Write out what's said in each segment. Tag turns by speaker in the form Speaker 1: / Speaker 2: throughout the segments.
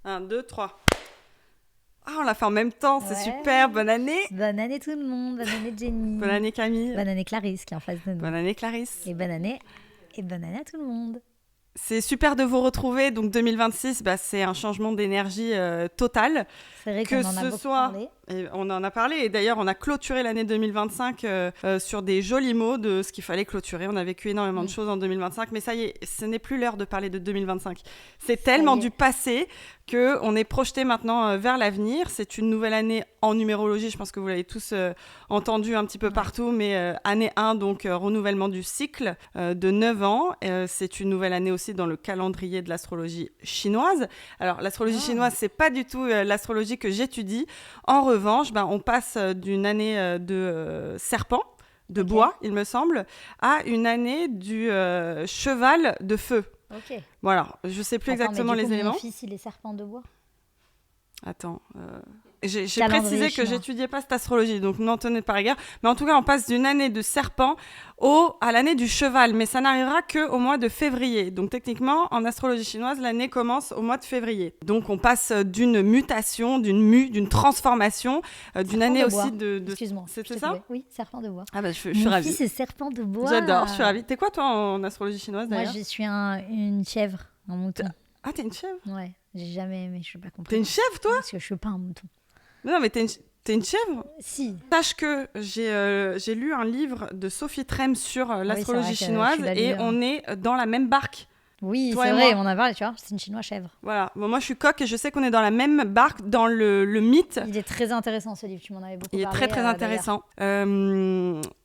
Speaker 1: 1, 2, 3. Ah, on l'a fait en même temps, c'est super. Bonne année.
Speaker 2: Bonne année tout le monde, bonne année Jenny.
Speaker 1: Bonne année Camille.
Speaker 2: Bonne année Clarisse qui est en face de nous.
Speaker 1: Bonne année Clarisse.
Speaker 2: Et bonne année à tout le monde.
Speaker 1: C'est super de vous retrouver. Donc 2026, c'est un changement d'énergie total.
Speaker 2: C'est vrai qu'on en a beaucoup parlé.
Speaker 1: On en a parlé et d'ailleurs on a clôturé l'année 2025 sur des jolis mots de ce qu'il fallait clôturer. On a vécu énormément de choses en 2025, mais ça y est, ce n'est plus l'heure de parler de 2025. C'est tellement du passé qu'on est projeté maintenant vers l'avenir. C'est une nouvelle année en numérologie, je pense que vous l'avez tous entendu un petit peu partout, mais année 1, donc renouvellement du cycle de 9 ans. C'est une nouvelle année aussi dans le calendrier de l'astrologie chinoise. Alors l'astrologie chinoise, c'est pas du tout l'astrologie que j'étudie. En revanche, on passe d'une année de serpent, de bois, il me semble, à une année du cheval de feu.
Speaker 2: Ok.
Speaker 1: Voilà, je sais plus exactement les éléments.
Speaker 2: Mon fils, il est serpent de bois.
Speaker 1: Attends, j'ai précisé que j'étudiais pas cette astrologie, donc n'en tenez pas rigueur. Mais en tout cas, on passe d'une année de serpent à l'année du cheval, mais ça n'arrivera qu'au mois de février. Donc techniquement, en astrologie chinoise, l'année commence au mois de février. Donc on passe d'une mutation, d'une transformation, d'une année aussi de...
Speaker 2: Excuse-moi.
Speaker 1: C'était ça ?
Speaker 2: Oui, serpent de bois.
Speaker 1: Ah je suis ravie.
Speaker 2: Mon fils est serpent de bois.
Speaker 1: J'adore, je suis ravie. T'es quoi toi en astrologie chinoise d'ailleurs ?
Speaker 2: Moi, je suis une chèvre, un mouton.
Speaker 1: Ah, t'es une chèvre ?
Speaker 2: Ouais, j'ai jamais aimé, je sais pas compris.
Speaker 1: T'es une chèvre toi ?
Speaker 2: Parce que je suis pas un mouton.
Speaker 1: Non, mais t'es une chèvre ?
Speaker 2: Si.
Speaker 1: Sache que j'ai lu un livre de Sophie Trem sur l'astrologie chinoise et on est dans la même barque.
Speaker 2: Oui, c'est vrai, on a parlé, tu vois, c'est une chinoise chèvre.
Speaker 1: Voilà, bon, moi je suis coq et je sais qu'on est dans la même barque dans le mythe.
Speaker 2: Il est très intéressant ce livre, tu m'en avais beaucoup parlé.
Speaker 1: Il est très très intéressant.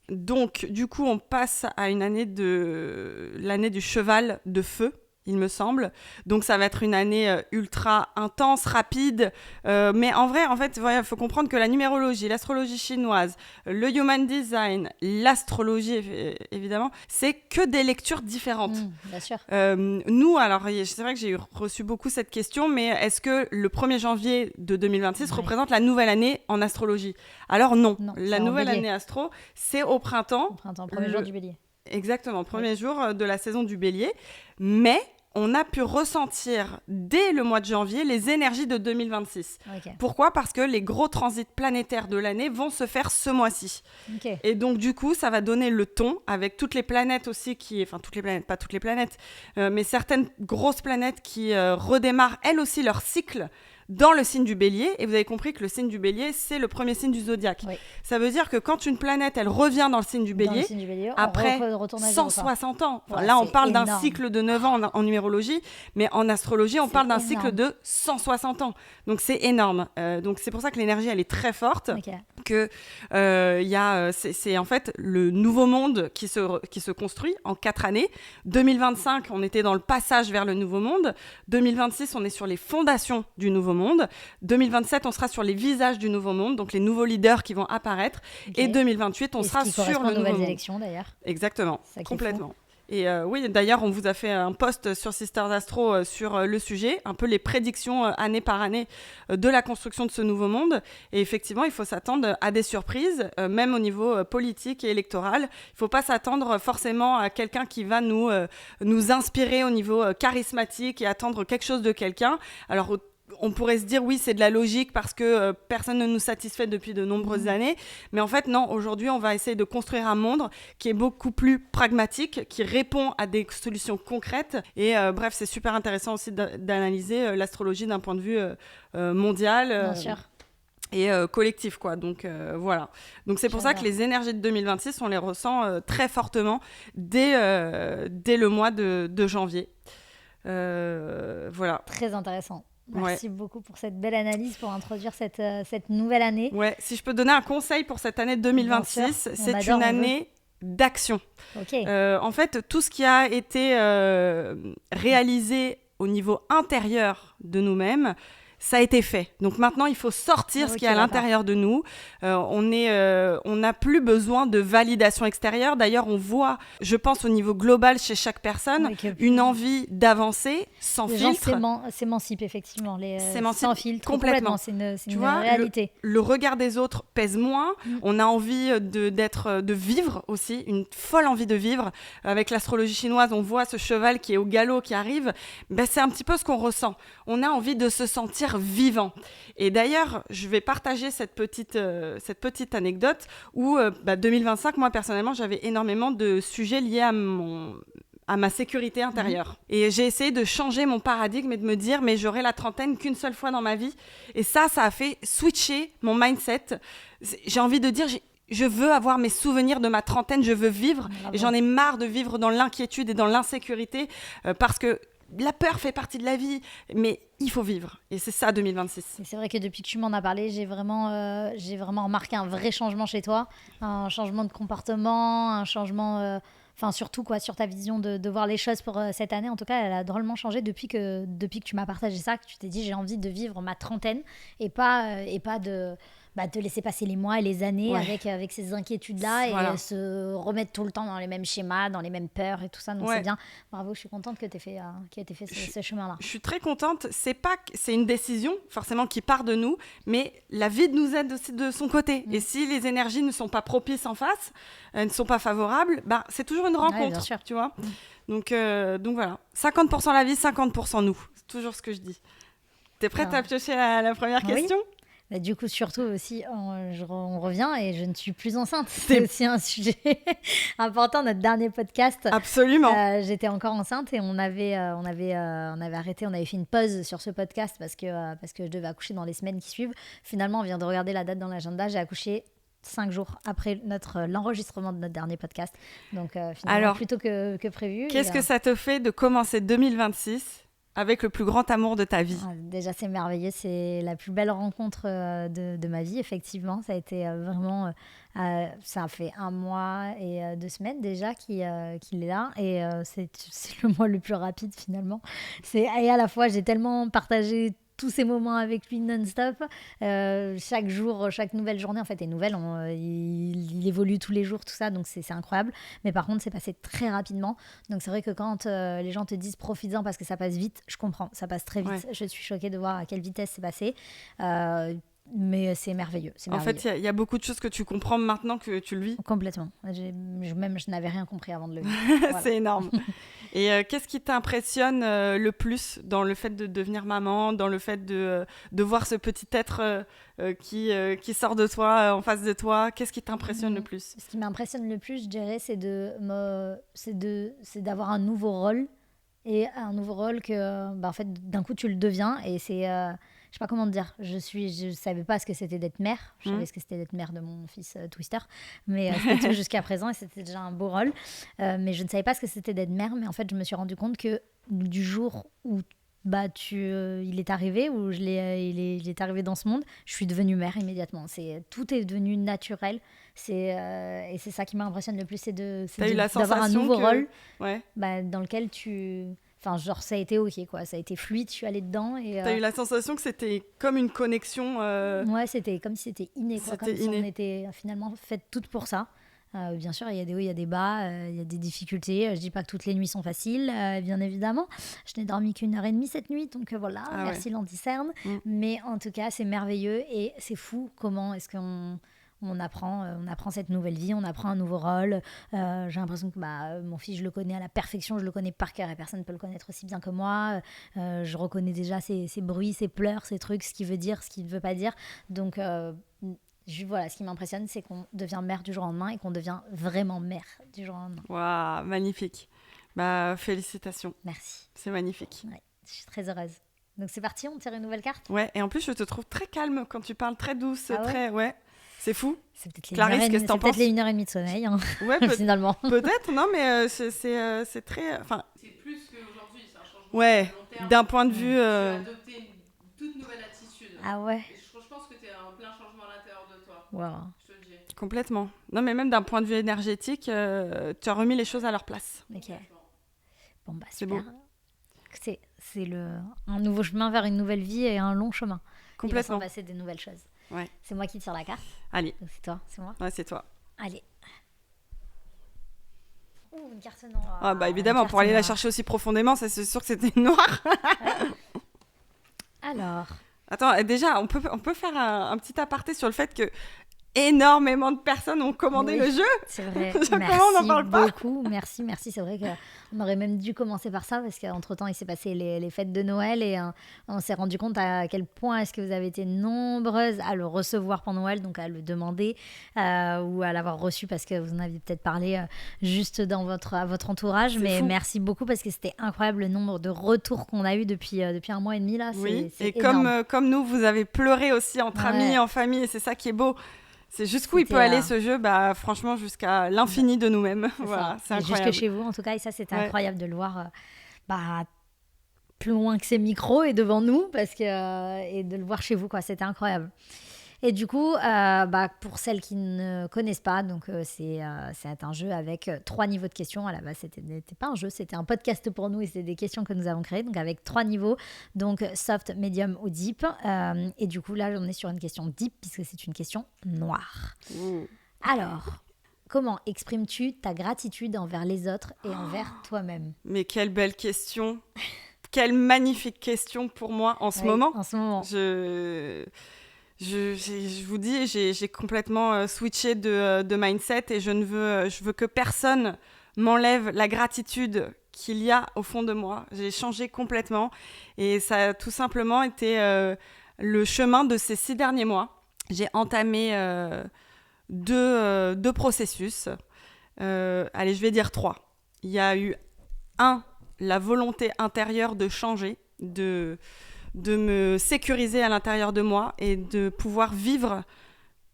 Speaker 1: Donc du coup on passe à l'année du cheval de feu. Il me semble. Donc, ça va être une année ultra intense, rapide. Mais en vrai, il faut comprendre que la numérologie, l'astrologie chinoise, le human design, l'astrologie, évidemment, c'est que des lectures différentes.
Speaker 2: Bien sûr.
Speaker 1: Nous, alors, c'est vrai que j'ai reçu beaucoup cette question, mais est-ce que le 1er janvier de 2026 représente la nouvelle année en astrologie ? Alors non. La nouvelle année astro, c'est au printemps.
Speaker 2: Au printemps, premier jour du bélier.
Speaker 1: Exactement, premier jour de la saison du bélier. Mais on a pu ressentir dès le mois de janvier les énergies de 2026.
Speaker 2: Okay.
Speaker 1: Pourquoi ? Parce que les gros transits planétaires de l'année vont se faire ce mois-ci.
Speaker 2: Okay.
Speaker 1: Et donc, du coup, ça va donner le ton avec toutes les planètes aussi enfin, toutes les planètes, pas toutes les planètes, mais certaines grosses planètes qui redémarrent elles aussi leur cycle dans le signe du bélier, et vous avez compris que le signe du bélier, c'est le premier signe du zodiaque.
Speaker 2: Oui.
Speaker 1: Ça veut dire que quand une planète, elle revient dans le signe du bélier, après 160 ans, là on parle d'un cycle de 9 ans en numérologie, mais en astrologie, on parle d'un cycle de 160 ans. Donc c'est énorme. Donc c'est pour ça que l'énergie, elle est très forte, que c'est en fait le nouveau monde qui se construit en 4 années. 2025, on était dans le passage vers le nouveau monde. 2026, on est sur les fondations du nouveau monde. 2027, on sera sur les visages du nouveau monde, donc les nouveaux leaders qui vont apparaître. Et 2028, on sera sur le nouveau monde.
Speaker 2: Nouvelles élections d'ailleurs.
Speaker 1: Exactement, complètement. Et oui, d'ailleurs, on vous a fait un post sur Sisters Astro sur le sujet, un peu les prédictions année par année de la construction de ce nouveau monde. Et effectivement, il faut s'attendre à des surprises, même au niveau politique et électoral. Il ne faut pas s'attendre forcément à quelqu'un qui va nous inspirer au niveau charismatique et attendre quelque chose de quelqu'un. Alors, on pourrait se dire oui, c'est de la logique parce que personne ne nous satisfait depuis de nombreuses années. Mais en fait, non, aujourd'hui, on va essayer de construire un monde qui est beaucoup plus pragmatique, qui répond à des solutions concrètes. Et bref, c'est super intéressant aussi d'analyser l'astrologie d'un point de vue mondial.
Speaker 2: Bien sûr.
Speaker 1: Et collectif, quoi. Donc, voilà. Donc, c'est pour ça que les énergies de 2026, on les ressent très fortement dès le mois de janvier. Voilà.
Speaker 2: Très intéressant. Merci beaucoup pour cette belle analyse, pour introduire cette nouvelle année.
Speaker 1: Ouais, si je peux donner un conseil pour cette année 2026, c'est une année d'action.
Speaker 2: Okay.
Speaker 1: En fait, tout ce qui a été réalisé au niveau intérieur de nous-mêmes, ça a été fait. Donc maintenant, il faut sortir ce qui est à l'intérieur de nous. On n'a plus besoin de validation extérieure. D'ailleurs, on voit, je pense au niveau global chez chaque personne, une envie d'avancer sans filtre.
Speaker 2: Les gens s'émancipent effectivement, sans filtre. Complètement. C'est une réalité.
Speaker 1: Le regard des autres pèse moins. On a envie de vivre aussi, une folle envie de vivre. Avec l'astrologie chinoise, on voit ce cheval qui est au galop, qui arrive. Ben, c'est un petit peu ce qu'on ressent. On a envie de se sentir vivant. Et d'ailleurs, je vais partager cette petite anecdote où 2025, moi personnellement, j'avais énormément de sujets liés à ma sécurité intérieure. Et j'ai essayé de changer mon paradigme et de me dire, mais j'aurai la trentaine qu'une seule fois dans ma vie. Et ça a fait switcher mon mindset. J'ai envie de dire, je veux avoir mes souvenirs de ma trentaine, je veux vivre. Et j'en ai marre de vivre dans l'inquiétude et dans l'insécurité parce que la peur fait partie de la vie, mais il faut vivre. Et c'est ça, 2026.
Speaker 2: Et c'est vrai que depuis que tu m'en as parlé, j'ai vraiment remarqué un vrai changement chez toi. Un changement de comportement, un changement... surtout sur ta vision de voir les choses pour cette année. En tout cas, elle a drôlement changé depuis que tu m'as partagé ça, que tu t'es dit j'ai envie de vivre ma trentaine et pas de laisser passer les mois et les années avec ces inquiétudes-là et se remettre tout le temps dans les mêmes schémas, dans les mêmes peurs et tout ça. Donc c'est bien. Bravo, je suis contente que tu aies fait ce chemin-là.
Speaker 1: Je suis très contente. C'est une décision forcément qui part de nous, mais la vie nous aide aussi de son côté. Et si les énergies ne sont pas propices en face, ne sont pas favorables, c'est toujours une rencontre, tu vois. Donc voilà, 50% la vie, 50% nous. C'est toujours ce que je dis. T'es prête à piocher la première question ?
Speaker 2: Du coup, surtout aussi, on revient et je ne suis plus enceinte. C'est aussi un sujet important. Notre dernier podcast.
Speaker 1: Absolument.
Speaker 2: J'étais encore enceinte et on avait arrêté. On avait fait une pause sur ce podcast parce que je devais accoucher dans les semaines qui suivent. Finalement, on vient de regarder la date dans l'agenda. J'ai accouché 5 jours après l'enregistrement de notre dernier podcast. Donc, finalement, alors, plutôt que prévu.
Speaker 1: Qu'est-ce que ça te fait de commencer 2026 avec le plus grand amour de ta vie?
Speaker 2: Déjà, c'est merveilleux. C'est la plus belle rencontre de ma vie, effectivement. Ça a été vraiment... ça fait 1 mois et 2 semaines déjà qu'il est là. Et c'est le mois le plus rapide, finalement. Et à la fois, j'ai tellement partagé tous ces moments avec lui non-stop. Chaque jour, chaque nouvelle journée, en fait, est nouvelle. Il évolue tous les jours, tout ça, donc c'est incroyable. Mais par contre, c'est passé très rapidement. Donc c'est vrai que quand les gens te disent profites-en parce que ça passe vite, je comprends, ça passe très vite. Ouais. Je suis choquée de voir à quelle vitesse c'est passé. Mais c'est merveilleux.
Speaker 1: En fait, il y a beaucoup de choses que tu comprends maintenant que tu le vis.
Speaker 2: Complètement. Je n'avais rien compris avant de le vivre.
Speaker 1: Voilà. C'est énorme. Et qu'est-ce qui t'impressionne le plus dans le fait de devenir maman, dans le fait de voir ce petit être qui sort de toi, en face de toi? Qu'est-ce qui t'impressionne le plus?
Speaker 2: Ce qui m'impressionne le plus, je dirais, c'est d'avoir un nouveau rôle. Et un nouveau rôle que, en fait, d'un coup, tu le deviens. Et c'est... je sais pas comment te dire, je savais pas ce que c'était d'être mère. Je savais ce que c'était d'être mère de mon fils Twister, mais c'était tout jusqu'à présent et c'était déjà un beau rôle. Mais je ne savais pas ce que c'était d'être mère, mais en fait, je me suis rendu compte que du jour où il est arrivé, où il est arrivé dans ce monde, je suis devenue mère immédiatement. Tout est devenu naturel. Et c'est ça qui m'impressionne le plus, c'est d'avoir un nouveau rôle dans lequel ça a été ok, quoi. Ça a été fluide, je suis allée dedans.
Speaker 1: T'as eu la sensation que c'était comme une connexion
Speaker 2: Ouais, c'était comme si c'était inné, quoi. Comme si on était finalement faites toutes pour ça. Bien sûr, il y a des hauts, il y a des bas, il y a des difficultés. Je dis pas que toutes les nuits sont faciles, bien évidemment. Je n'ai dormi qu'1h30 cette nuit, donc voilà, merci l'Anticerne. Mais en tout cas, c'est merveilleux et c'est fou comment est-ce qu'on... On apprend cette nouvelle vie, on apprend un nouveau rôle. J'ai l'impression que mon fils, je le connais à la perfection, je le connais par cœur et personne ne peut le connaître aussi bien que moi. Je reconnais déjà ses bruits, ses pleurs, ses trucs, ce qu'il veut dire, ce qu'il ne veut pas dire. Donc voilà, ce qui m'impressionne, c'est qu'on devient mère du jour au lendemain et qu'on devient vraiment mère du jour au lendemain.
Speaker 1: Waouh, magnifique. Félicitations.
Speaker 2: Merci.
Speaker 1: C'est magnifique.
Speaker 2: Ouais, je suis très heureuse. Donc c'est parti, on tire une nouvelle carte.
Speaker 1: Ouais, et en plus, je te trouve très calme quand tu parles, très douce, très... Ouais. C'est fou.
Speaker 2: C'est peut-être
Speaker 1: Clarisse, qu'est-ce que t'en penses?
Speaker 2: C'est peut-être les 1h30 de sommeil,
Speaker 1: ouais,
Speaker 2: finalement.
Speaker 1: Peut-être, non, mais c'est très...
Speaker 3: C'est plus qu'aujourd'hui, c'est un changement
Speaker 1: de long terme. D'un point de vue...
Speaker 3: Tu as adopté une toute nouvelle attitude.
Speaker 2: Ah ouais.
Speaker 3: Et je pense que tu es en plein changement à l'intérieur de toi.
Speaker 2: Wow.
Speaker 3: Je te le dis.
Speaker 1: Complètement. Non, mais même d'un point de vue énergétique, tu as remis les choses à leur place.
Speaker 2: Ok. Bon,
Speaker 1: c'est beau.
Speaker 2: c'est un nouveau chemin vers une nouvelle vie et un long chemin.
Speaker 1: Complètement.
Speaker 2: Il va s'en passer des nouvelles choses.
Speaker 1: Ouais.
Speaker 2: C'est moi qui tire la carte.
Speaker 1: Allez.
Speaker 2: Donc c'est toi, c'est moi.
Speaker 1: Ouais, c'est toi.
Speaker 2: Allez. Une carte noire.
Speaker 1: Ah bah évidemment, pour aller la chercher aussi profondément, c'est sûr que c'était noir.
Speaker 2: Alors.
Speaker 1: Attends, déjà, on peut faire un petit aparté sur le fait que énormément de personnes ont commandé le jeu.
Speaker 2: C'est vrai.
Speaker 1: Comment on n'en parle pas
Speaker 2: beaucoup. Merci. C'est vrai qu'on aurait même dû commencer par ça parce qu'entre-temps, il s'est passé les fêtes de Noël et on s'est rendu compte à quel point est-ce que vous avez été nombreuses à le recevoir pendant Noël, donc à le demander ou à l'avoir reçu parce que vous en aviez peut-être parlé juste à votre entourage. C'est mais fou. Merci beaucoup parce que c'était incroyable le nombre de retours qu'on a eu depuis 1 mois et demi. Là.
Speaker 1: Oui,
Speaker 2: c'est
Speaker 1: et comme nous, vous avez pleuré aussi entre amis, en famille, et c'est ça qui est beau. C'est jusqu'où il peut aller ce jeu, franchement, jusqu'à l'infini de nous-mêmes. Voilà, c'est incroyable.
Speaker 2: Jusque chez vous, en tout cas, et ça, c'était incroyable de le voir plus loin que ses micros et devant nous, et de le voir chez vous, quoi. C'était incroyable. Et du coup, pour celles qui ne connaissent pas, donc c'est un jeu avec 3 niveaux de questions. À la base, c'était pas un jeu, c'était un podcast pour nous et c'était des questions que nous avons créées, donc avec 3 niveaux, donc soft, medium ou deep. Et du coup, là, on est sur une question deep puisque c'est une question noire. Alors, comment exprimes-tu ta gratitude envers les autres et envers toi-même ?
Speaker 1: Mais quelle belle question. Quelle magnifique question pour moi en ce moment.
Speaker 2: En ce moment.
Speaker 1: Je vous dis, j'ai complètement switché de mindset et je veux que personne m'enlève la gratitude qu'il y a au fond de moi. J'ai changé complètement et ça a tout simplement été le chemin de ces 6 derniers mois. J'ai entamé 2 processus. Allez, je vais dire 3. Il y a eu 1, la volonté intérieure de changer, de me sécuriser à l'intérieur de moi et de pouvoir vivre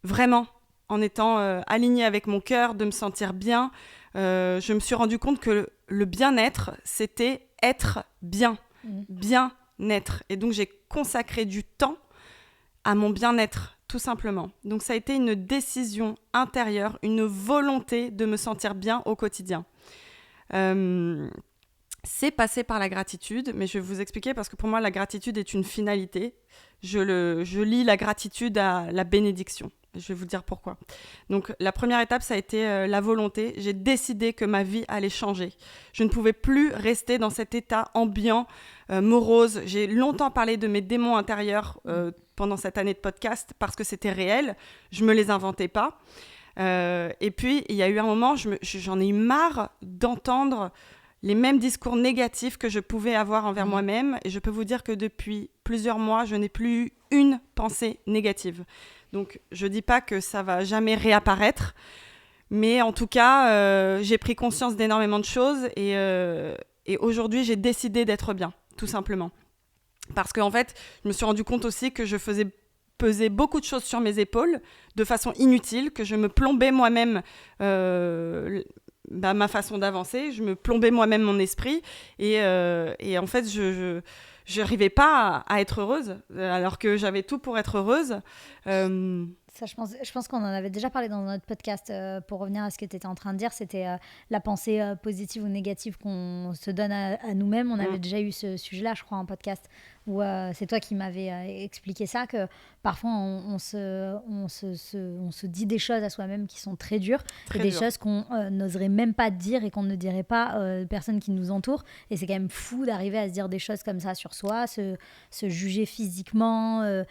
Speaker 1: vraiment en étant alignée avec mon cœur, de me sentir bien. Je me suis rendu compte que le bien-être, c'était être bien, bien-être. Et donc, j'ai consacré du temps à mon bien-être, tout simplement. Donc, ça a été une décision intérieure, une volonté de me sentir bien au quotidien. C'est passé par la gratitude, mais je vais vous expliquer parce que pour moi, la gratitude est une finalité. Je lie la gratitude à la bénédiction. Je vais vous dire pourquoi. Donc, la première étape, ça a été la volonté. J'ai décidé que ma vie allait changer. Je ne pouvais plus rester dans cet état ambiant, morose. J'ai longtemps parlé de mes démons intérieurs pendant cette année de podcast parce que c'était réel. Je ne me les inventais pas. Et puis, il y a eu un moment, j'en ai eu marre d'entendre les mêmes discours négatifs que je pouvais avoir envers moi-même. Et je peux vous dire que depuis plusieurs mois, je n'ai plus eu une pensée négative. Donc, je ne dis pas que ça ne va jamais réapparaître. Mais en tout cas, j'ai pris conscience d'énormément de choses. Et aujourd'hui, j'ai décidé d'être bien, tout simplement. Parce qu'en fait, je me suis rendu compte aussi que je faisais peser beaucoup de choses sur mes épaules de façon inutile, que je me plombais moi-même ma façon d'avancer, je me plombais moi-même mon esprit et en fait je n'arrivais pas à être heureuse alors que j'avais tout pour être heureuse.
Speaker 2: Ça, je pense qu'on en avait déjà parlé dans notre podcast. Pour revenir à ce que tu étais en train de dire, c'était la pensée positive ou négative qu'on se donne à nous-mêmes. On avait déjà eu ce sujet-là, je crois, en podcast, où c'est toi qui m'avais expliqué ça, que parfois on se dit des choses à soi-même qui sont très dures, des choses qu'on n'oserait même pas dire et qu'on ne dirait pas aux personnes qui nous entourent. Et c'est quand même fou d'arriver à se dire des choses comme ça sur soi, se juger physiquement,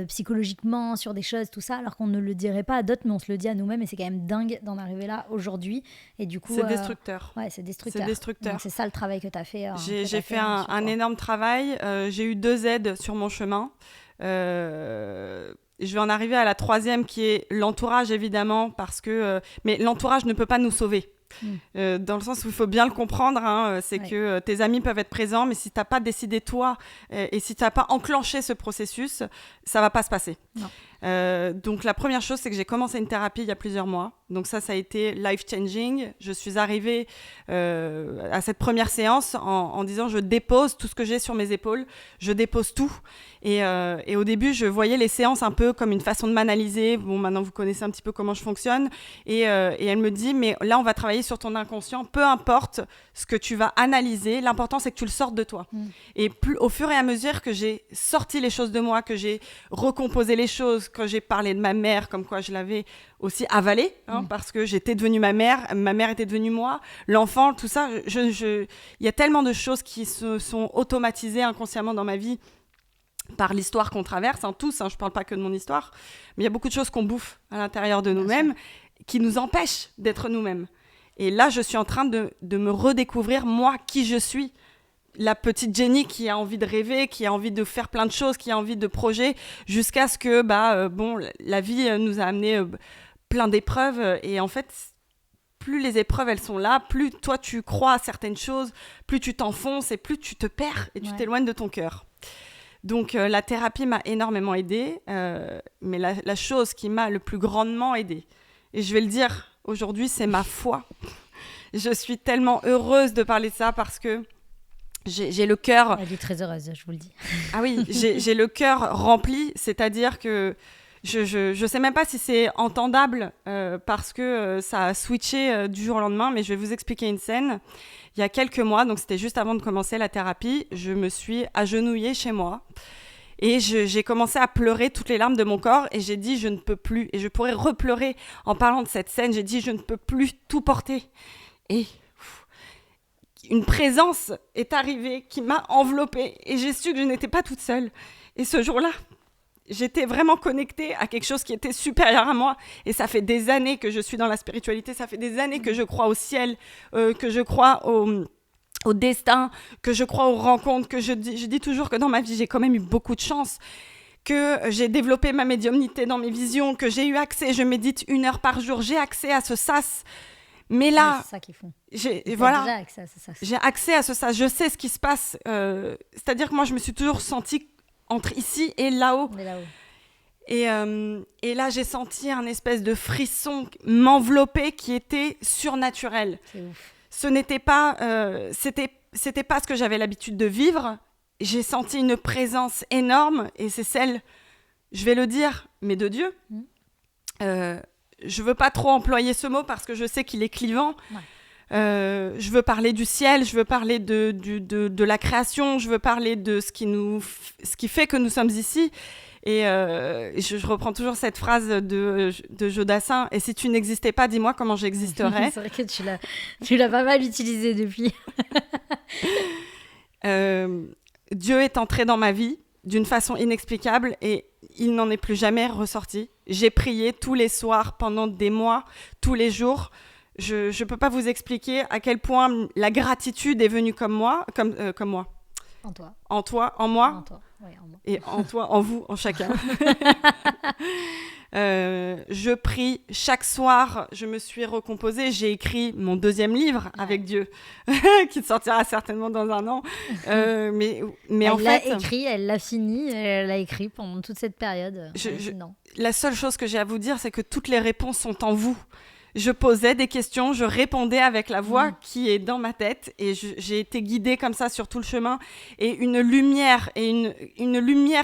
Speaker 2: psychologiquement sur des choses, tout ça, alors qu'on ne le dirait pas à d'autres, mais on se le dit à nous-mêmes. Et c'est quand même dingue d'en arriver là aujourd'hui. Et du coup,
Speaker 1: c'est destructeur.
Speaker 2: Ouais, c'est destructeur.
Speaker 1: C'est destructeur.
Speaker 2: Donc, c'est ça le travail que tu as fait.
Speaker 1: J'ai fait un énorme travail. J'ai eu 2 aides sur mon chemin. Je vais en arriver à la 3e qui est l'entourage, évidemment, parce que mais l'entourage ne peut pas nous sauver. Dans le sens où il faut bien le comprendre, c'est que tes amis peuvent être présents, mais si tu n'as pas décidé toi et si tu n'as pas enclenché ce processus, ça ne va pas se passer. Donc la première chose, c'est que j'ai commencé une thérapie il y a plusieurs mois. Donc ça a été life-changing. Je suis arrivée à cette première séance en disant je dépose tout ce que j'ai sur mes épaules, je dépose tout. Et au début, je voyais les séances un peu comme une façon de m'analyser. Bon, maintenant vous connaissez un petit peu comment je fonctionne. Et elle me dit, mais là on va travailler sur ton inconscient, peu importe ce que tu vas analyser, l'important c'est que tu le sortes de toi. Et au fur et à mesure que j'ai sorti les choses de moi, que j'ai recomposé les choses, que j'ai parlé de ma mère, comme quoi je l'avais aussi avalée, parce que j'étais devenue ma mère était devenue moi, l'enfant, tout ça. Il y a tellement de choses qui se sont automatisées inconsciemment dans ma vie par l'histoire qu'on traverse, tous, je ne parle pas que de mon histoire, mais il y a beaucoup de choses qu'on bouffe à l'intérieur de nous-mêmes qui nous empêchent d'être nous-mêmes. Et là, je suis en train de me redécouvrir, moi, qui je suis. La petite Jenny qui a envie de rêver, qui a envie de faire plein de choses, qui a envie de projets, jusqu'à ce que la vie nous a amené plein d'épreuves. Et en fait, plus les épreuves, elles sont là, plus toi, tu crois à certaines choses, plus tu t'enfonces et plus tu te perds et tu t'éloignes de ton cœur. Donc, la thérapie m'a énormément aidée, mais la chose qui m'a le plus grandement aidée, et je vais le dire aujourd'hui, c'est ma foi. Je suis tellement heureuse de parler de ça parce que j'ai le cœur...
Speaker 2: Elle est très heureuse, je vous le dis.
Speaker 1: Ah oui, j'ai le cœur rempli, c'est-à-dire que je sais même pas si c'est entendable parce que ça a switché du jour au lendemain, mais je vais vous expliquer une scène. Il y a quelques mois, donc c'était juste avant de commencer la thérapie, je me suis agenouillée chez moi et j'ai commencé à pleurer toutes les larmes de mon corps et j'ai dit je ne peux plus, et je pourrais repleurer en parlant de cette scène, j'ai dit je ne peux plus tout porter. Et une présence est arrivée qui m'a enveloppée et j'ai su que je n'étais pas toute seule. Et ce jour-là, j'étais vraiment connectée à quelque chose qui était supérieur à moi. Et ça fait des années que je suis dans la spiritualité, ça fait des années que je crois au ciel, que je crois au destin, que je crois aux rencontres, que je dis toujours que dans ma vie, j'ai quand même eu beaucoup de chance, que j'ai développé ma médiumnité dans mes visions, que j'ai eu accès, je médite 1 heure par jour, j'ai accès à ce sas. Mais là,
Speaker 2: c'est ça qu'ils font.
Speaker 1: J'ai accès à ce sas. Je sais ce qui se passe. C'est-à-dire que moi, je me suis toujours sentie entre ici et là-haut. Et là, j'ai senti un espèce de frisson m'envelopper qui était surnaturel.
Speaker 2: C'est ouf.
Speaker 1: Ce n'était pas, c'était pas ce que j'avais l'habitude de vivre. J'ai senti une présence énorme et c'est celle, je vais le dire, mais de Dieu. Je veux pas trop employer ce mot parce que je sais qu'il est clivant. Je veux parler du ciel, je veux parler de la création, je veux parler de ce qui fait que nous sommes ici. Et je reprends toujours cette phrase de Jodassin. Et si tu n'existais pas, dis-moi comment j'existerais.
Speaker 2: C'est vrai que tu l'as pas mal utilisé depuis.
Speaker 1: Dieu est entré dans ma vie d'une façon inexplicable et il n'en est plus jamais ressorti. J'ai prié tous les soirs pendant des mois, tous les jours. Je ne peux pas vous expliquer à quel point la gratitude est venue comme moi.
Speaker 2: En toi.
Speaker 1: En toi, en moi.
Speaker 2: En toi, oui, en moi.
Speaker 1: Et en toi, en vous, en chacun. Je prie chaque soir, je me suis recomposée. J'ai écrit mon 2e livre avec Dieu, qui sortira certainement dans 1 an. Mais en fait...
Speaker 2: Elle l'a fini, elle l'a écrit pendant toute cette période.
Speaker 1: La seule chose que j'ai à vous dire, c'est que toutes les réponses sont en vous. Je posais des questions, je répondais avec la voix qui est dans ma tête et j'ai été guidée comme ça sur tout le chemin et une lumière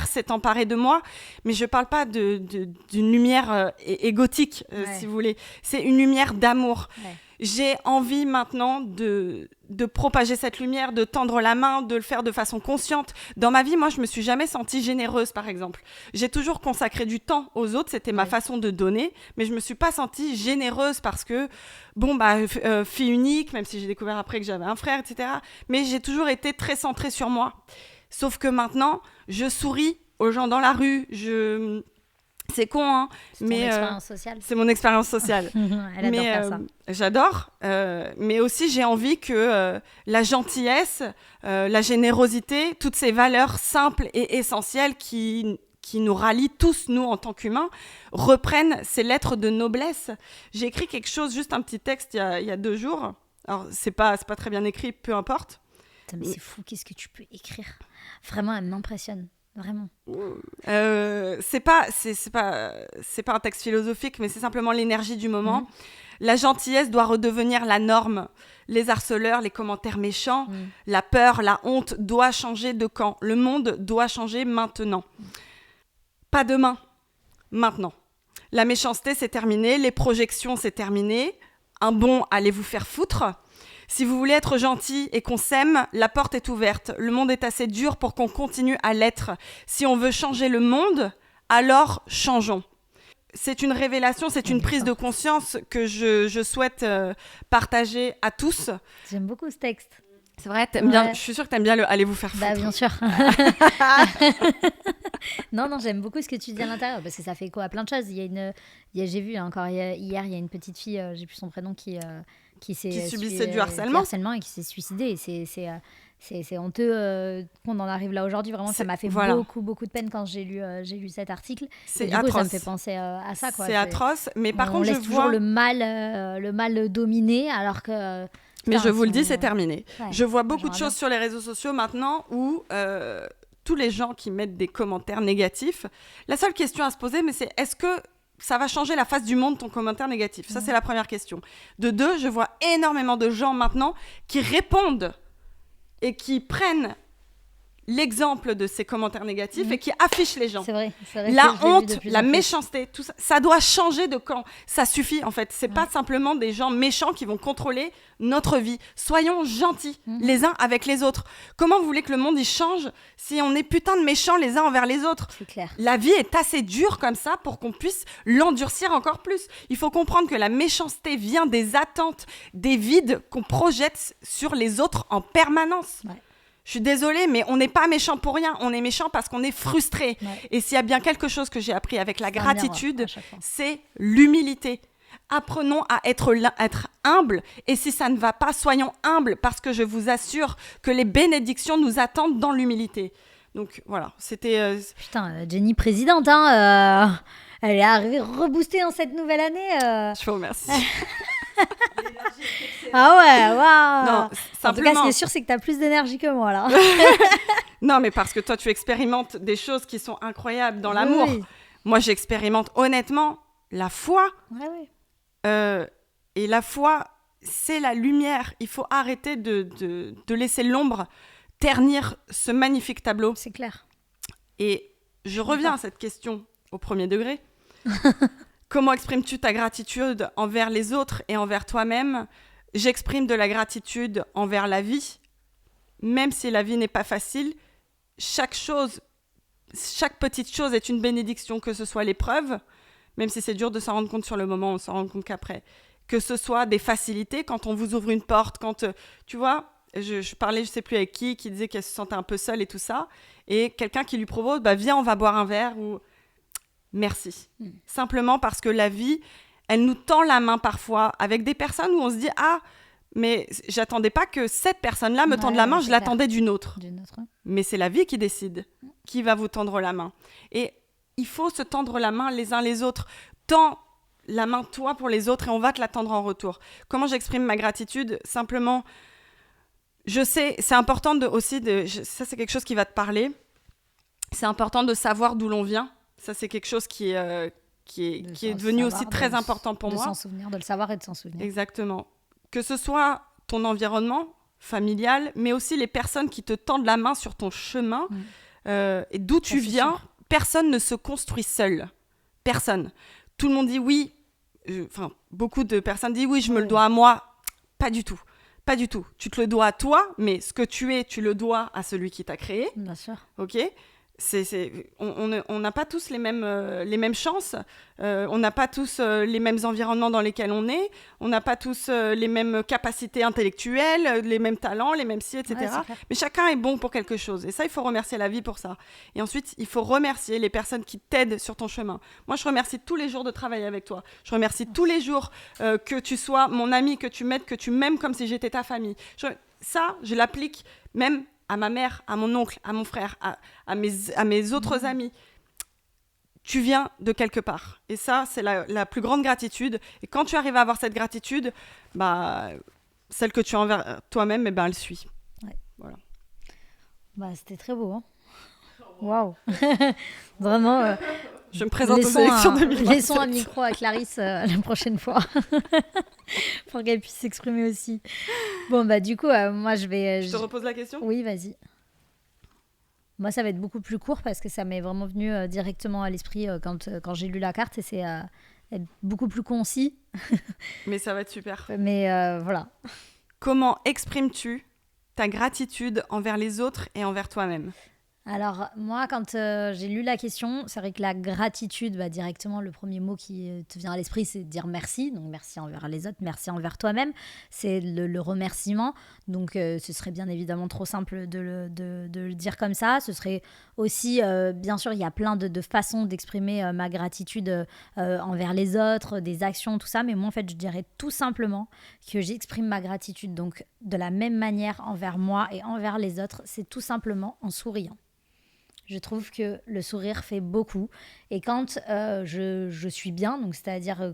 Speaker 1: s'est emparée de moi, mais je parle pas d'une lumière égotique si vous voulez, c'est une lumière d'amour. J'ai envie maintenant de propager cette lumière, de tendre la main, de le faire de façon consciente. Dans ma vie, moi, je me suis jamais sentie généreuse, par exemple. J'ai toujours consacré du temps aux autres, c'était ma façon de donner, mais je me suis pas sentie généreuse parce que, fille unique, même si j'ai découvert après que j'avais un frère, etc. Mais j'ai toujours été très centrée sur moi. Sauf que maintenant, je souris aux gens dans la rue, c'est con, hein, mais
Speaker 2: expérience sociale.
Speaker 1: C'est mon expérience sociale.
Speaker 2: Elle adore faire ça.
Speaker 1: J'adore, mais aussi j'ai envie que la gentillesse, la générosité, toutes ces valeurs simples et essentielles qui nous rallient tous, nous, en tant qu'humains, reprennent ces lettres de noblesse. J'ai écrit quelque chose, juste un petit texte, il y a 2 jours. Alors, c'est pas très bien écrit, peu importe.
Speaker 2: Mais c'est fou, qu'est-ce que tu peux écrire ? Vraiment, elle m'impressionne. Vraiment.
Speaker 1: C'est pas un texte philosophique, mais c'est simplement l'énergie du moment. La gentillesse doit redevenir la norme. Les harceleurs, les commentaires méchants, la peur, la honte doit changer de camp. Le monde doit changer maintenant. Pas demain, maintenant. La méchanceté, c'est terminé. Les projections, c'est terminé. Un bon, allez vous faire foutre. Si vous voulez être gentil et qu'on s'aime, la porte est ouverte. Le monde est assez dur pour qu'on continue à l'être. Si on veut changer le monde, alors changeons. C'est une révélation, c'est une prise de conscience que je souhaite partager à tous.
Speaker 2: J'aime beaucoup ce texte.
Speaker 1: C'est vrai, t'aimes bien, je suis sûre que t'aimes bien le « allez vous faire foutre ».
Speaker 2: Bah bien sûr. Non, j'aime beaucoup ce que tu dis à l'intérieur, parce que ça fait écho à plein de choses. J'ai vu encore hier, il y a une petite fille, j'ai plus son prénom, qui
Speaker 1: subissait du harcèlement
Speaker 2: et qui s'est suicidée. C'est honteux qu'on en arrive là aujourd'hui. Vraiment, ça m'a fait beaucoup de peine quand j'ai lu cet article.
Speaker 1: C'est
Speaker 2: atroce.
Speaker 1: Ça
Speaker 2: me fait penser à ça.
Speaker 1: C'est atroce, mais par contre,
Speaker 2: on laisse toujours le mal dominer, alors que...
Speaker 1: Mais je vous le dis, c'est terminé. Ouais, je vois beaucoup de choses sur les réseaux sociaux maintenant où tous les gens qui mettent des commentaires négatifs, la seule question à se poser, mais c'est est-ce que ça va changer la face du monde, ton commentaire négatif ? Ça, c'est la première question. De deux, je vois énormément de gens maintenant qui répondent et qui prennent l'exemple de ces commentaires négatifs et qui affichent les gens.
Speaker 2: C'est vrai
Speaker 1: la honte, la méchanceté, tout ça, ça doit changer de camp. Ça suffit, en fait. C'est pas simplement des gens méchants qui vont contrôler notre vie. Soyons gentils les uns avec les autres. Comment vous voulez que le monde, il change si on est putain de méchants les uns envers les autres ?
Speaker 2: C'est clair.
Speaker 1: La vie est assez dure comme ça pour qu'on puisse l'endurcir encore plus. Il faut comprendre que la méchanceté vient des attentes, des vides qu'on projette sur les autres en permanence. Ouais. Je suis désolée, mais on n'est pas méchant pour rien. On est méchant parce qu'on est frustré. Ouais. Et s'il y a bien quelque chose que j'ai appris avec la gratitude, c'est l'humilité. Apprenons à être humble. Et si ça ne va pas, soyons humbles, parce que je vous assure que les bénédictions nous attendent dans l'humilité. Donc voilà, c'était...
Speaker 2: Putain, Jenny présidente, hein, elle est arrivée reboostée en cette nouvelle année.
Speaker 1: Je vous remercie.
Speaker 2: Ah ouais, waouh.
Speaker 1: Non,
Speaker 2: en tout cas, ce qui est sûr, c'est que tu as plus d'énergie que moi, là.
Speaker 1: Non, mais parce que toi, tu expérimentes des choses qui sont incroyables dans l'amour. Oui. Moi, j'expérimente honnêtement la foi.
Speaker 2: Ouais.
Speaker 1: Et la foi, c'est la lumière. Il faut arrêter de laisser l'ombre ternir ce magnifique tableau.
Speaker 2: C'est clair.
Speaker 1: Et je reviens à cette question au premier degré. Comment exprimes-tu ta gratitude envers les autres et envers toi-même ? J'exprime de la gratitude envers la vie. Même si la vie n'est pas facile, chaque petite chose est une bénédiction, que ce soit l'épreuve, même si c'est dur de s'en rendre compte sur le moment, on s'en rend compte qu'après. Que ce soit des facilités, quand on vous ouvre une porte, quand, tu vois, je parlais, je ne sais plus avec qui disait qu'elle se sentait un peu seule et tout ça, et quelqu'un qui lui propose, viens, on va boire un verre, ou... Merci. Simplement parce que la vie, elle nous tend la main parfois avec des personnes où on se dit « Ah, mais j'attendais pas que cette personne-là me tende la main, je l'attendais d'une autre. » Mais c'est la vie qui décide qui va vous tendre la main. Et il faut se tendre la main les uns les autres. Tends la main toi pour les autres et on va te la tendre en retour. Comment j'exprime ma gratitude ? Simplement, je sais, c'est important ça c'est quelque chose qui va te parler. C'est important de savoir d'où l'on vient. Ça, c'est quelque chose qui est devenu aussi très important pour moi.
Speaker 2: De s'en souvenir, de le savoir et de s'en souvenir.
Speaker 1: Exactement. Que ce soit ton environnement familial, mais aussi les personnes qui te tendent la main sur ton chemin et d'où tu viens. Sûr. Personne ne se construit seul. Personne. Tout le monde dit oui. Beaucoup de personnes disent oui, je me le dois à moi. Pas du tout. Pas du tout. Tu te le dois à toi, mais ce que tu es, tu le dois à celui qui t'a créé.
Speaker 2: Bien sûr.
Speaker 1: Ok ? On n'a pas tous les mêmes chances, on n'a pas tous les mêmes environnements dans lesquels on est, on n'a pas tous les mêmes capacités intellectuelles, les mêmes talents, les mêmes etc. Ouais, mais chacun est bon pour quelque chose. Et ça, il faut remercier la vie pour ça. Et ensuite, il faut remercier les personnes qui t'aident sur ton chemin. Moi, je remercie tous les jours de travailler avec toi. Je remercie tous les jours que tu sois mon ami, que tu m'aides, que tu m'aimes comme si j'étais ta famille. Ça, je l'applique même à ma mère, à mon oncle, à mon frère, à mes autres amis. Tu viens de quelque part. Et ça, c'est la plus grande gratitude. Et quand tu arrives à avoir cette gratitude, celle que tu as envers toi-même, elle suit.
Speaker 2: Ouais.
Speaker 1: Voilà.
Speaker 2: C'était très beau. Hein. Waouh. Vraiment.
Speaker 1: Je me présente aux élections 2027.
Speaker 2: Laissons un micro à Clarisse la prochaine fois pour qu'elle puisse s'exprimer aussi. Bon, bah du coup, moi je vais...
Speaker 1: Je te repose la question ?
Speaker 2: Oui, vas-y. Moi, ça va être beaucoup plus court parce que ça m'est vraiment venu directement à l'esprit quand j'ai lu la carte et c'est beaucoup plus concis.
Speaker 1: Mais ça va être super.
Speaker 2: Mais voilà.
Speaker 1: Comment exprimes-tu ta gratitude envers les autres et envers toi-même ?
Speaker 2: Alors, moi, quand j'ai lu la question, c'est vrai que la gratitude, bah, directement, le premier mot qui te vient à l'esprit, c'est de dire merci. Donc, merci envers les autres, merci envers toi-même. C'est le remerciement. Donc, ce serait bien évidemment trop simple de le dire comme ça. Ce serait aussi, bien sûr, il y a plein de façons d'exprimer ma gratitude envers les autres, des actions, tout ça. Mais moi, en fait, je dirais tout simplement que j'exprime ma gratitude. Donc, de la même manière envers moi et envers les autres, c'est tout simplement en souriant. Je trouve que le sourire fait beaucoup. Et quand je suis bien, donc c'est-à-dire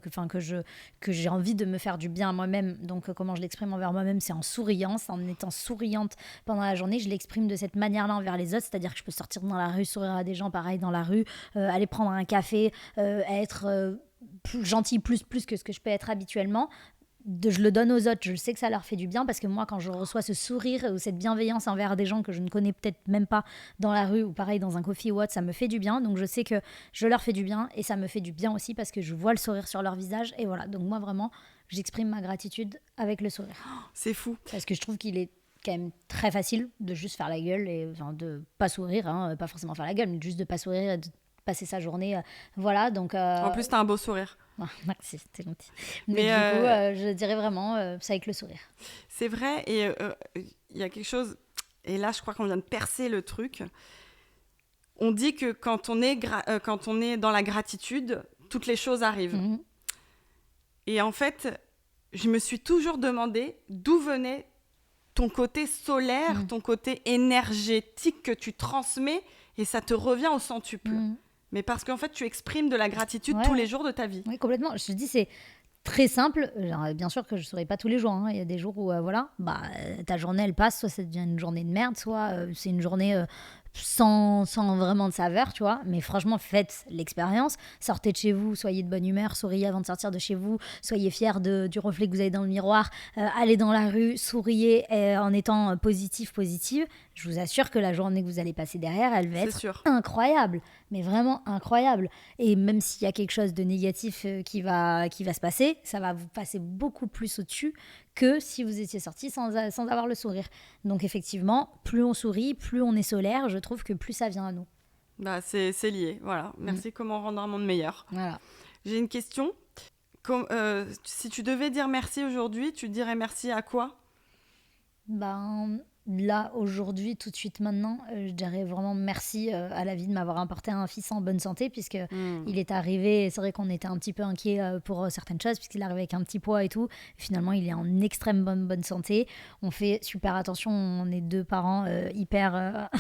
Speaker 2: que j'ai envie de me faire du bien à moi-même, donc comment je l'exprime envers moi-même, c'est en souriant, c'est en étant souriante pendant la journée. Je l'exprime de cette manière-là envers les autres, c'est-à-dire que je peux sortir dans la rue, sourire à des gens, pareil dans la rue, aller prendre un café, être plus gentil, plus que ce que je peux être habituellement. Je le donne aux autres, je sais que ça leur fait du bien parce que moi quand je reçois ce sourire ou cette bienveillance envers des gens que je ne connais peut-être même pas dans la rue ou pareil dans un coffee ou autre, ça me fait du bien, donc je sais que je leur fais du bien et ça me fait du bien aussi parce que je vois le sourire sur leur visage et voilà, donc moi vraiment j'exprime ma gratitude avec le sourire.
Speaker 1: C'est fou.
Speaker 2: Parce que je trouve qu'il est quand même très facile de juste faire la gueule et enfin, de pas sourire, hein, pas forcément faire la gueule mais juste de pas sourire et de passer sa journée, voilà donc...
Speaker 1: En plus t'as un beau sourire.
Speaker 2: Merci, c'était gentil. Mais du coup, je dirais vraiment, c'est avec le sourire.
Speaker 1: C'est vrai, et il y a quelque chose, et là je crois qu'on vient de percer le truc. On dit que quand on est dans la gratitude, toutes les choses arrivent.
Speaker 2: Mmh.
Speaker 1: Et en fait, je me suis toujours demandé d'où venait ton côté solaire, ton côté énergétique que tu transmets, et ça te revient au centuple. Mais parce qu'en fait, tu exprimes de la gratitude tous les jours de ta vie.
Speaker 2: Oui, complètement. Je te dis, c'est très simple. Alors, bien sûr que je ne souris pas tous les jours. Hein. Il y a des jours où, ta journée, elle passe. Soit ça devient une journée de merde, soit c'est une journée sans vraiment de saveur, tu vois. Mais franchement, faites l'expérience. Sortez de chez vous, soyez de bonne humeur, souriez avant de sortir de chez vous, soyez fiers du reflet que vous avez dans le miroir. Allez dans la rue, souriez en étant positive. Je vous assure que la journée que vous allez passer derrière, elle va être incroyable. Mais vraiment incroyable. Et même s'il y a quelque chose de négatif qui va se passer, ça va vous passer beaucoup plus au-dessus que si vous étiez sorti sans avoir le sourire. Donc effectivement, plus on sourit, plus on est solaire, je trouve que plus ça vient à nous.
Speaker 1: Bah, c'est lié, voilà. Merci, comment rendre un monde meilleur.
Speaker 2: Voilà.
Speaker 1: J'ai une question. Si tu devais dire merci aujourd'hui, tu dirais merci à quoi ?
Speaker 2: Là, aujourd'hui, tout de suite maintenant, je dirais vraiment merci à la vie de m'avoir apporté un fils en bonne santé, puisque il est arrivé, c'est vrai qu'on était un petit peu inquiets pour certaines choses, puisqu'il est arrivé avec un petit poids et tout. Et finalement, il est en extrême bonne santé. On fait super attention, on est deux parents hyper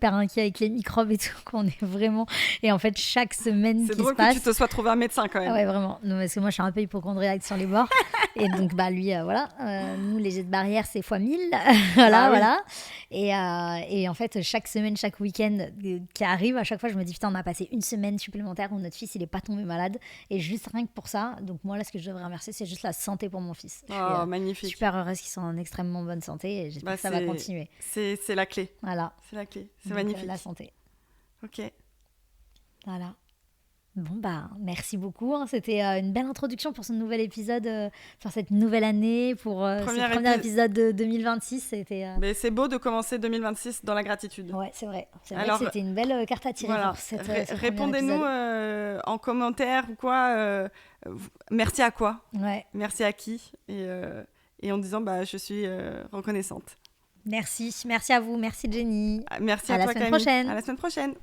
Speaker 2: inquiets avec les microbes et tout, qu'on est vraiment... Et en fait, chaque semaine
Speaker 1: c'est drôle que tu te sois trouvé un médecin quand même.
Speaker 2: Ouais, vraiment. Non, parce que moi, je suis un peu hypochondriaque sur les bords. Et donc, lui, nous, les jets de barrière, c'est fois 1000. Voilà. Et en fait, chaque semaine, chaque week-end qui arrive, à chaque fois, je me dis, putain, on a passé une semaine supplémentaire où notre fils, il est pas tombé malade. Et juste rien que pour ça, donc moi, là, ce que je devrais remercier, c'est juste la santé pour mon fils. Je suis
Speaker 1: magnifique.
Speaker 2: Super heureuse qu'ils sont en extrêmement bonne santé et j'espère que ça va continuer.
Speaker 1: C'est la clé.
Speaker 2: Voilà.
Speaker 1: C'est la clé. C'est
Speaker 2: donc,
Speaker 1: magnifique.
Speaker 2: La santé.
Speaker 1: Ok.
Speaker 2: Voilà. Bon, merci beaucoup. Hein. C'était une belle introduction pour ce nouvel épisode, pour cette nouvelle année, pour ce premier épisode de 2026. C'était,
Speaker 1: Mais c'est beau de commencer 2026 dans la gratitude.
Speaker 2: Ouais, c'est vrai. Alors, que c'était une belle carte à tirer pour cette
Speaker 1: répondez-nous en commentaire ou quoi. Merci à quoi ?
Speaker 2: Ouais.
Speaker 1: Merci à qui ? Et en disant, je suis reconnaissante.
Speaker 2: Merci à vous. Merci Jenny.
Speaker 1: Merci à toi,
Speaker 2: Camille. À la semaine prochaine.
Speaker 1: À la semaine prochaine.